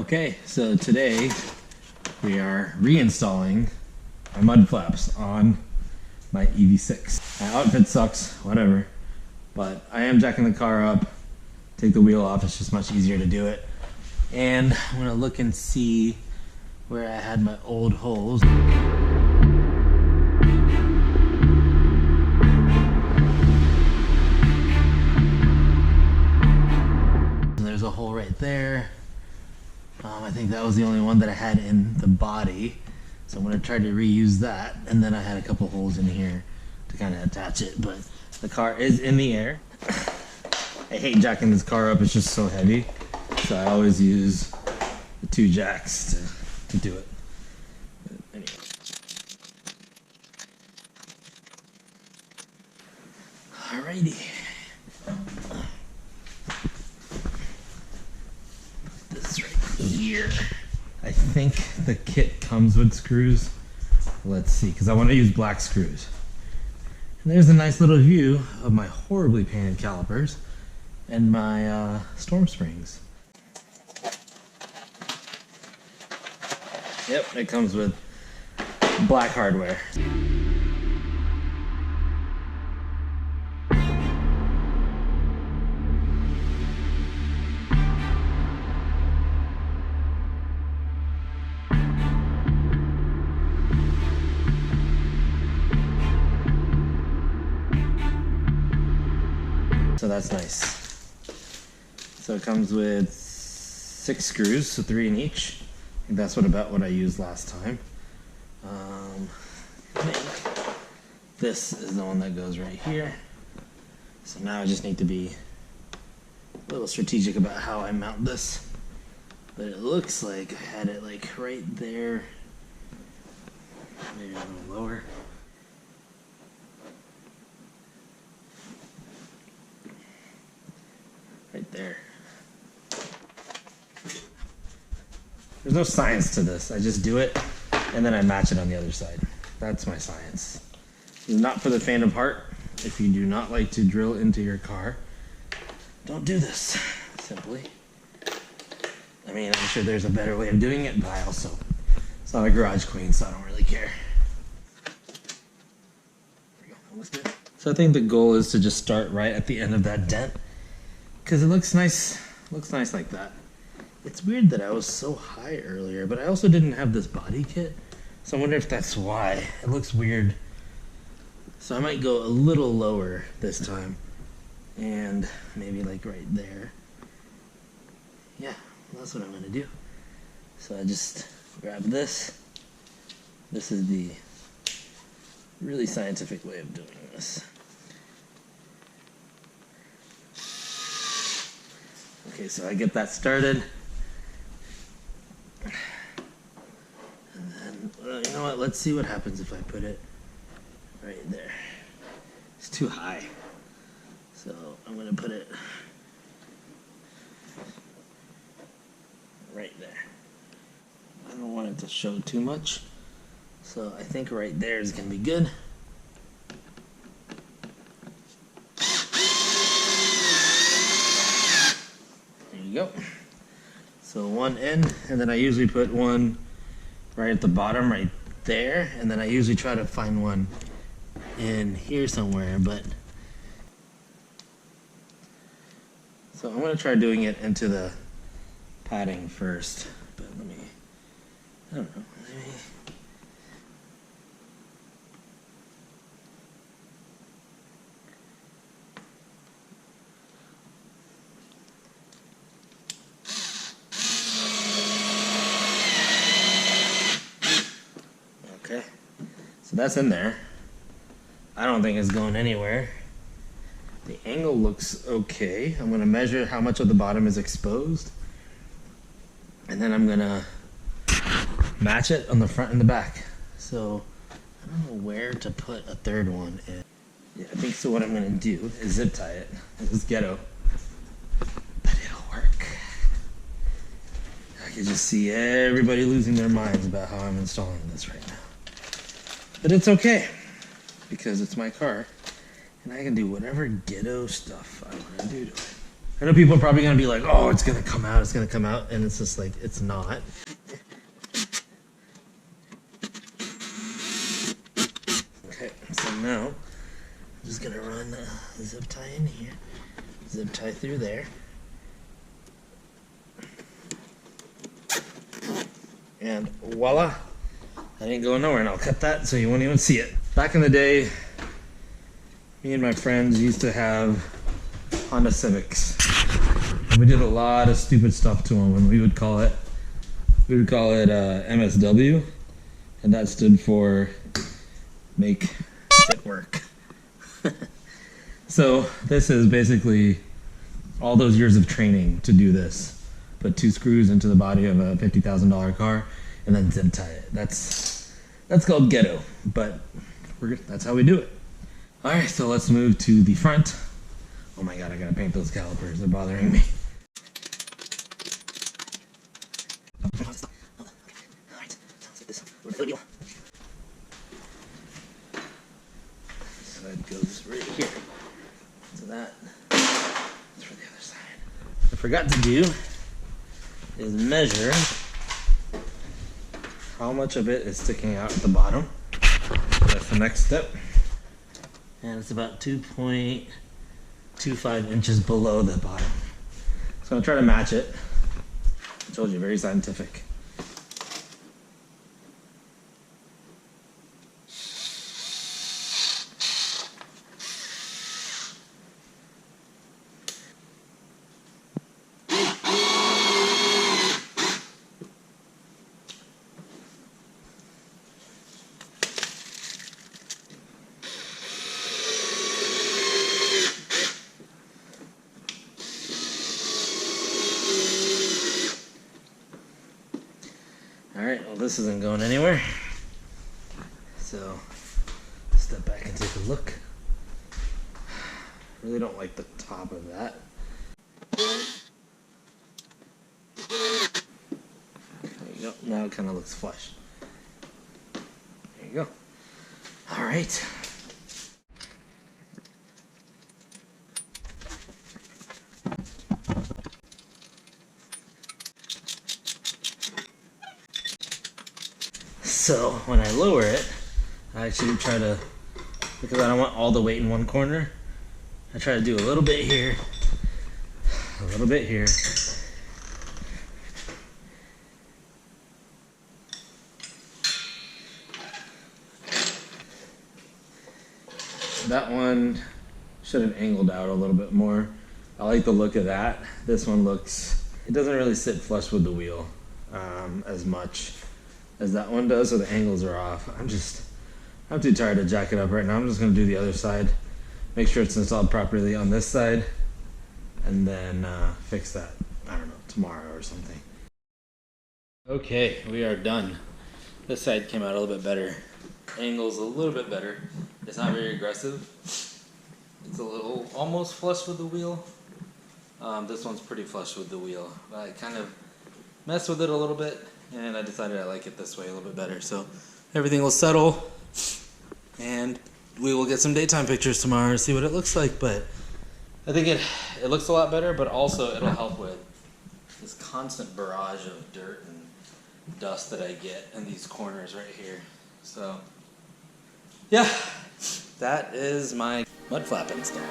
Okay, so today we are reinstalling my mud flaps on my EV6. My outfit sucks, whatever, but I am jacking the car up, take the wheel off, it's just much easier to do it. And I'm gonna look and see where I had my old holes. There's a hole right there. I think that was the only one that I had in the body. So I'm gonna try to reuse that. And then I had a couple holes in here to kind of attach it, but the car is in the air. I hate jacking this car up, it's just so heavy. So I always use the two jacks to do it. But anyway. Alrighty. Here. I think the kit comes with screws. Let's see, because I want to use black screws. And there's a nice little view of my horribly painted calipers and my storm springs. Yep, it comes with black hardware. So that's nice. So it comes with 6 screws, so 3 in each. I think that's about what I used last time. I think this is the one that goes right here. So now I just need to be a little strategic about how I mount this. But it looks like I had it like right there. Maybe a little lower. Right there. There's no science to this. I just do it and then I match it on the other side. That's my science. It's not for the faint of heart. If you do not like to drill into your car, don't do this, simply. I mean, I'm sure there's a better way of doing it, but it's not a garage queen, so I don't really care. There we go, almost good. So I think the goal is to just start right at the end of that dent, because it looks nice like that. It's weird that I was so high earlier, but I also didn't have this body kit, so I wonder if that's why. It looks weird. So I might go a little lower this time, and maybe like right there. Yeah, that's what I'm gonna do. So I just grab this. This is the really scientific way of doing this. Okay, so I get that started. And then, well, you know what? Let's see what happens if I put it right there. It's too high. So I'm going to put it right there. I don't want it to show too much. So I think right there is going to be good. Go. So one in, and then I usually put one right at the bottom right there, and then I usually try to find one in here somewhere, but so I'm going to try doing it into the padding first, but I don't know, okay, so that's in there. I don't think it's going anywhere. The angle looks okay. I'm going to measure how much of the bottom is exposed, and then I'm going to match it on the front and the back. So I don't know where to put a third one in. Yeah, I think so. What I'm going to do is zip tie it. This is ghetto, but it'll work. I can just see everybody losing their minds about how I'm installing this right now. But it's okay, because it's my car, and I can do whatever ghetto stuff I want to do to it. I know people are probably gonna be like, oh, it's gonna come out, and it's just like, it's not. Okay, so now, I'm just gonna run a zip tie in here, zip tie through there. And voila, that ain't going nowhere, and I'll cut that so you won't even see it. Back in the day, me and my friends used to have Honda Civics. And we did a lot of stupid stuff to them, and we would call it MSW, and that stood for make it work. So this is basically all those years of training to do this. Put 2 screws into the body of a $50,000 car and then zip tie it. That's called ghetto, but that's how we do it. All right, so let's move to the front. Oh my God, I gotta paint those calipers. They're bothering me. So that goes right here. So that's for the other side. What I forgot to do is measure how much of it is sticking out at the bottom. So that's the next step. And it's about 2.25 inches below the bottom. So I'm gonna try to match it. I told you, very scientific. Alright, well this isn't going anywhere. So, step back and take a look. Really don't like the top of that. There you go, now it kind of looks flush. There you go. Alright. So when I lower it, I actually try to, because I don't want all the weight in one corner, I try to do a little bit here, a little bit here. That one should have angled out a little bit more. I like the look of that. This one looks, it doesn't really sit flush with the wheel as much as that one does, so the angles are off. I'm too tired to jack it up right now. I'm just gonna do the other side, make sure it's installed properly on this side, and then fix that, I don't know, tomorrow or something. Okay, we are done. This side came out a little bit better. Angle's a little bit better. It's not very aggressive. It's a little almost flush with the wheel. This one's pretty flush with the wheel. But I kind of messed with it a little bit, and I decided I like it this way a little bit better. So everything will settle, and we will get some daytime pictures tomorrow and see what it looks like. But I think it looks a lot better, but also it'll help with this constant barrage of dirt and dust that I get in these corners right here. So yeah, that is my mud flap install.